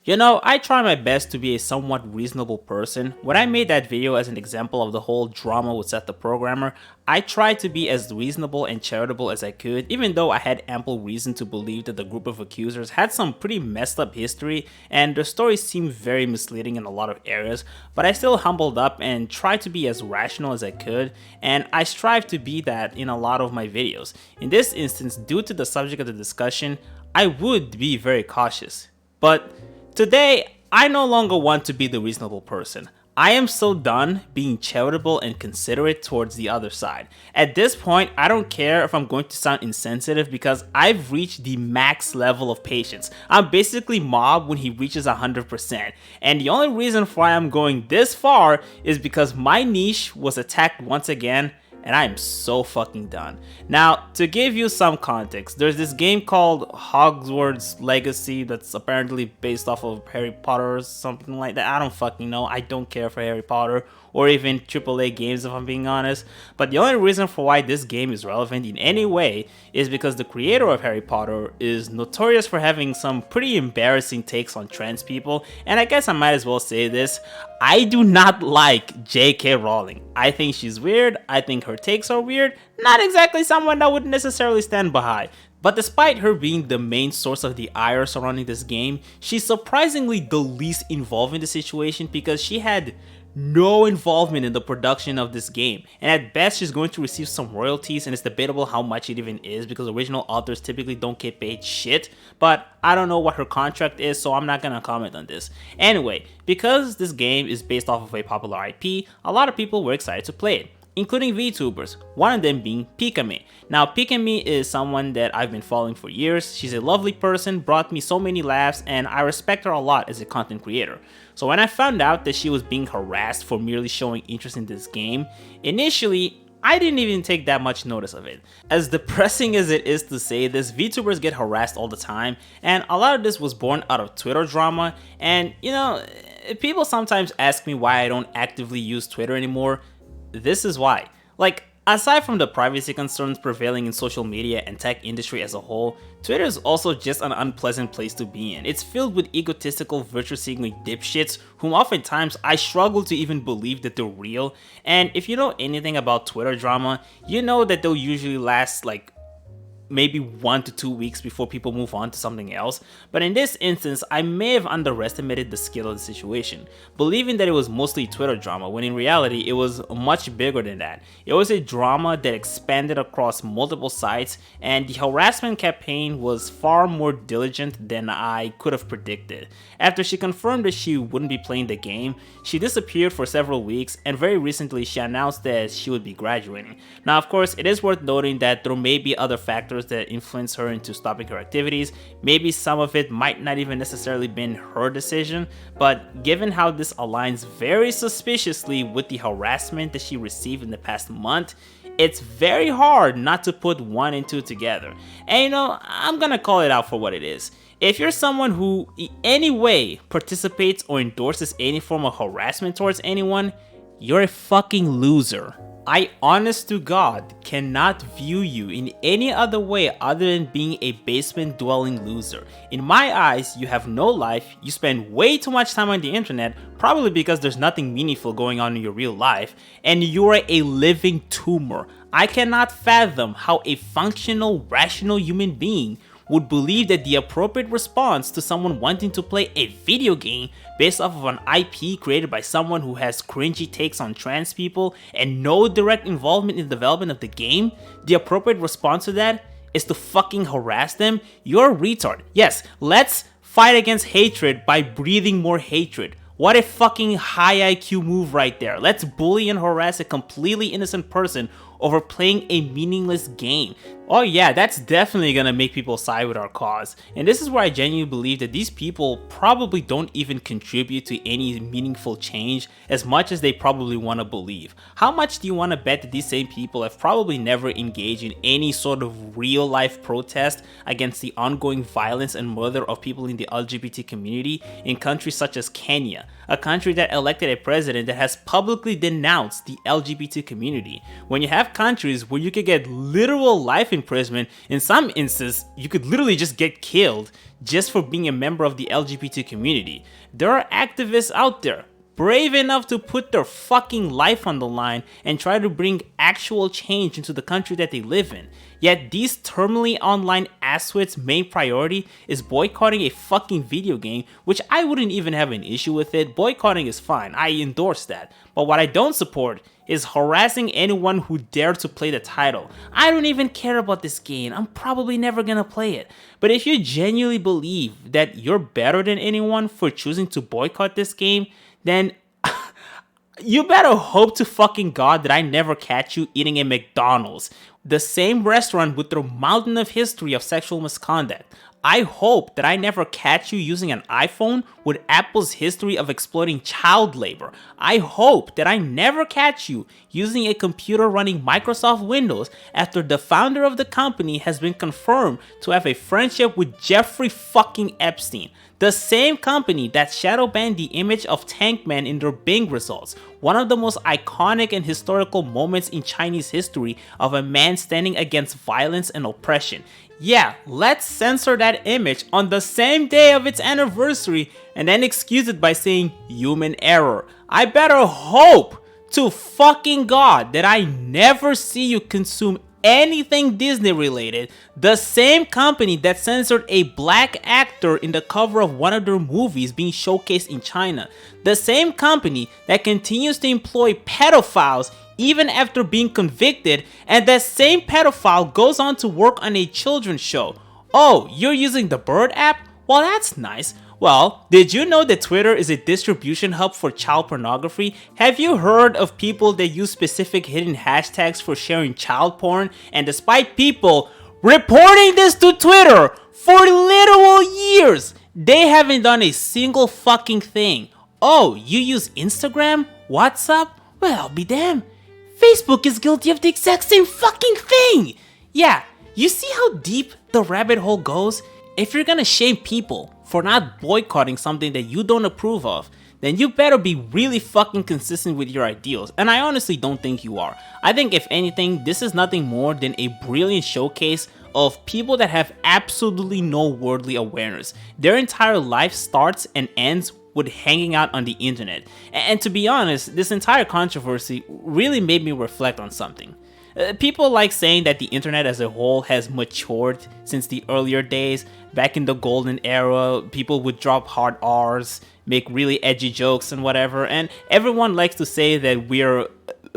You know, I try my best to be a somewhat reasonable person. When I made that video as an example of the whole drama with Seth the Programmer, I tried to be as reasonable and charitable as I could, even though I had ample reason to believe that the group of accusers had some pretty messed up history and their stories seemed very misleading in a lot of areas, but I still humbled up and tried to be as rational as I could, and I strive to be that in a lot of my videos. In this instance, due to the subject of the discussion, I would be very cautious. But today, I no longer want to be the reasonable person. I am so done being charitable and considerate towards the other side. At this point, I don't care if I'm going to sound insensitive because I've reached the max level of patience. I'm basically Mob when he reaches 100%. And the only reason why I'm going this far is because my niche was attacked once again, and I am so fucking done. Now, to give you some context, there's this game called Hogwarts Legacy that's apparently based off of Harry Potter or something like that. I don't fucking know. I don't care for Harry Potter or even AAA games if I'm being honest. But the only reason for why this game is relevant in any way is because the creator of Harry Potter is notorious for having some pretty embarrassing takes on trans people, and I guess I might as well say this. I do not like J.K. Rowling. I think she's weird, I think her takes are weird, not exactly someone I would necessarily stand behind. But despite her being the main source of the ire surrounding this game, she's surprisingly the least involved in the situation because she had no involvement in the production of this game, and at best she's going to receive some royalties, and it's debatable how much it even is because original authors typically don't get paid shit, but I don't know what her contract is, so I'm not gonna comment on this. Anyway, because this game is based off of a popular IP, a lot of people were excited to play it, including VTubers, one of them being Pikamee. Now, Pikamee is someone that I've been following for years. She's a lovely person, brought me so many laughs, and I respect her a lot as a content creator. So when I found out that she was being harassed for merely showing interest in this game, initially, I didn't even take that much notice of it. As depressing as it is to say this, VTubers get harassed all the time, and a lot of this was born out of Twitter drama, and you know, people sometimes ask me why I don't actively use Twitter anymore. This is why. Like, aside from the privacy concerns prevailing in social media and tech industry as a whole, Twitter is also just an unpleasant place to be in. It's filled with egotistical virtue-signaling dipshits whom oftentimes I struggle to even believe that they're real. And if you know anything about Twitter drama, you know that they'll usually last like maybe 1 to 2 weeks before people move on to something else, but in this instance, I may have underestimated the scale of the situation, believing that it was mostly Twitter drama, when in reality, it was much bigger than that. It was a drama that expanded across multiple sites, and the harassment campaign was far more diligent than I could have predicted. After she confirmed that she wouldn't be playing the game, she disappeared for several weeks, and very recently she announced that she would be graduating. Now, of course, it is worth noting that there may be other factors that influence her into stopping her activities. Maybe some of it might not even necessarily been her decision, but given how this aligns very suspiciously with the harassment that she received in the past month, it's very hard not to put one and two together. And you know, I'm gonna call it out for what it is. If you're someone who in any way participates or endorses any form of harassment towards anyone, you're a fucking loser. I honest to God cannot view you in any other way other than being a basement dwelling loser. In my eyes, you have no life, you spend way too much time on the internet, probably because there's nothing meaningful going on in your real life, and you're a living tumor. I cannot fathom how a functional, rational human being would believe that the appropriate response to someone wanting to play a video game based off of an IP created by someone who has cringy takes on trans people and no direct involvement in the development of the game, the appropriate response to that is to fucking harass them. You're a retard. Yes, let's fight against hatred by breathing more hatred. What a fucking high IQ move right there. Let's bully and harass a completely innocent person over playing a meaningless game. Oh yeah, that's definitely gonna make people side with our cause. And this is where I genuinely believe that these people probably don't even contribute to any meaningful change as much as they probably want to believe. How much do you want to bet that these same people have probably never engaged in any sort of real life protest against the ongoing violence and murder of people in the LGBT community in countries such as Kenya, a country that elected a president that has publicly denounced the LGBT community? When you have countries where you could get literal life imprisonment. In some instances, you could literally just get killed just for being a member of the LGBT community. There are activists out there brave enough to put their fucking life on the line and try to bring actual change into the country that they live in. Yet these terminally online asswits' main priority is boycotting a fucking video game, which I wouldn't even have an issue with it. Boycotting is fine, I endorse that. But what I don't support is harassing anyone who dared to play the title. I don't even care about this game, I'm probably never gonna play it. But if you genuinely believe that you're better than anyone for choosing to boycott this game, then you better hope to fucking God that I never catch you eating a McDonald's, the same restaurant with their mountain of history of sexual misconduct. I hope that I never catch you using an iPhone with Apple's history of exploiting child labor. I hope that I never catch you using a computer running Microsoft Windows after the founder of the company has been confirmed to have a friendship with Jeffrey fucking Epstein, the same company that shadow banned the image of Tankman in their Bing results, one of the most iconic and historical moments in Chinese history of a man standing against violence and oppression. Yeah, let's censor that image on the same day of its anniversary and then excuse it by saying human error. I better hope to fucking God that I never see you consume anything Disney related, the same company that censored a black actor in the cover of one of their movies being showcased in China, the same company that continues to employ pedophiles even after being convicted, and that same pedophile goes on to work on a children's show. Oh, you're using the Bird app? Well, that's nice. Well, did you know that Twitter is a distribution hub for child pornography? Have you heard of people that use specific hidden hashtags for sharing child porn? And despite people reporting this to Twitter for literal years, they haven't done a single fucking thing. Oh, you use Instagram? WhatsApp? Well, I'll be damned. Facebook is guilty of the exact same fucking thing! Yeah, you see how deep the rabbit hole goes? If you're gonna shame people for not boycotting something that you don't approve of, then you better be really fucking consistent with your ideals, and I honestly don't think you are. I think if anything, this is nothing more than a brilliant showcase of people that have absolutely no worldly awareness. Their entire life starts and ends with hanging out on the internet. And to be honest, this entire controversy really made me reflect on something. People like saying that the internet as a whole has matured since the earlier days. Back in the golden era, people would drop hard R's, make really edgy jokes and whatever, and everyone likes to say that we're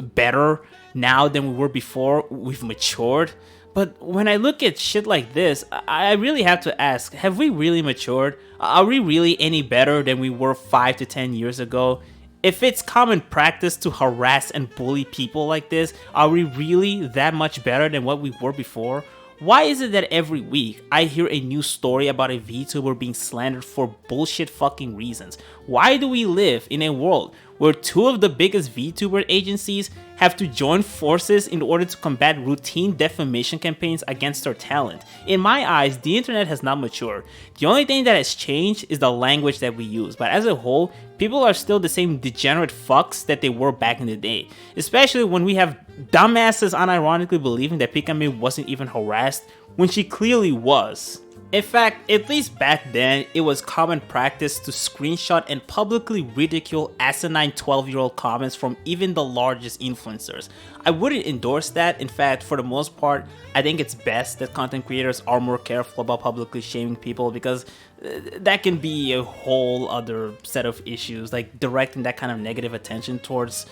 better now than we were before, we've matured. But when I look at shit like this, I really have to ask, have we really matured? Are we really any better than we were 5 to 10 years ago? If it's common practice to harass and bully people like this, are we really that much better than what we were before? Why is it that every week I hear a new story about a VTuber being slandered for bullshit fucking reasons? Why do we live in a world where two of the biggest VTuber agencies have to join forces in order to combat routine defamation campaigns against their talent? In my eyes, the internet has not matured. The only thing that has changed is the language that we use, but as a whole, people are still the same degenerate fucks that they were back in the day. Especially when we have dumbasses unironically believing that Pikamee wasn't even harassed when she clearly was. In fact, at least back then, it was common practice to screenshot and publicly ridicule asinine 12-year-old comments from even the largest influencers. I wouldn't endorse that. In fact, for the most part, I think it's best that content creators are more careful about publicly shaming people, because that can be a whole other set of issues, like directing that kind of negative attention towards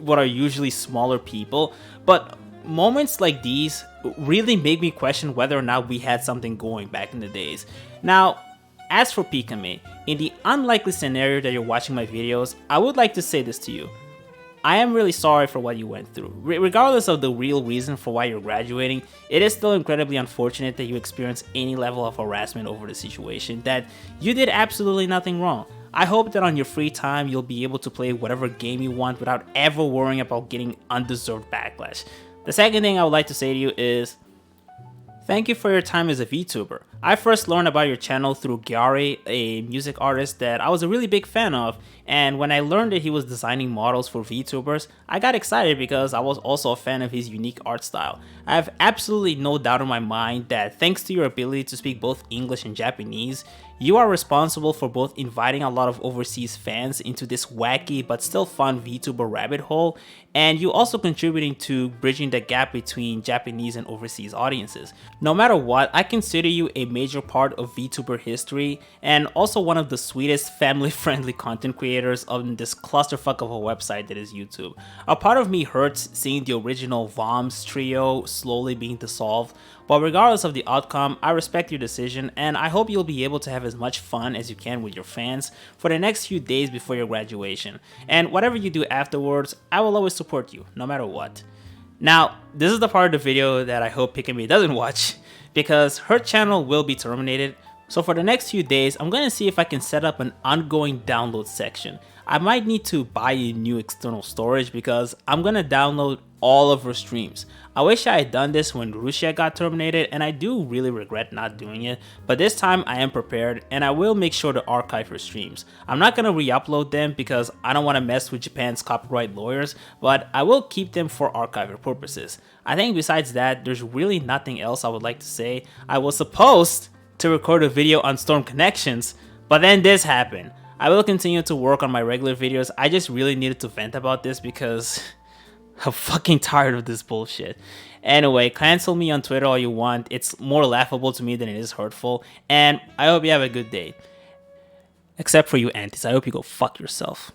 what are usually smaller people. But moments like these really make me question whether or not we had something going back in the days. Now, as for Pikamee, in the unlikely scenario that you're watching my videos, I would like to say this to you. I am really sorry for what you went through. Regardless of the real reason for why you're graduating, it is still incredibly unfortunate that you experienced any level of harassment over the situation, that you did absolutely nothing wrong. I hope that on your free time, you'll be able to play whatever game you want without ever worrying about getting undeserved backlash. The second thing I would like to say to you is, Thank you for your time as a VTuber. I first learned about your channel through Gyari, a music artist that I was a really big fan of, and when I learned that he was designing models for VTubers, I got excited because I was also a fan of his unique art style. I have absolutely no doubt in my mind that thanks to your ability to speak both English and Japanese, you are responsible for both inviting a lot of overseas fans into this wacky but still fun VTuber rabbit hole, and you also contributing to bridging the gap between Japanese and overseas audiences. No matter what, I consider you a major part of VTuber history and also one of the sweetest family-friendly content creators on this clusterfuck of a website that is YouTube. A part of me hurts seeing the original VOMS trio slowly being dissolved, but regardless of the outcome, I respect your decision and I hope you'll be able to have as much fun as you can with your fans for the next few days before your graduation. And whatever you do afterwards, I will always support you, no matter what. Now, this is the part of the video that I hope Pikamee doesn't watch, because her channel will be terminated. So for the next few days, I'm going to see if I can set up an ongoing download section. I might need to buy a new external storage because I'm going to download all of her streams. I wish I had done this when Russia got terminated, and I do really regret not doing it, but this time I am prepared and I will make sure to archive her streams. I'm not going to re-upload them because I don't want to mess with Japan's copyright lawyers, but I will keep them for archival purposes. I think besides that, there's really nothing else I would like to say. I was supposed to record a video on Storm Connections, but then this happened. I will continue to work on my regular videos. I just really needed to vent about this because I'm fucking tired of this bullshit. Anyway, cancel me on Twitter all you want. It's more laughable to me than it is hurtful. And I hope you have a good day. Except for you antis. I hope you go fuck yourself.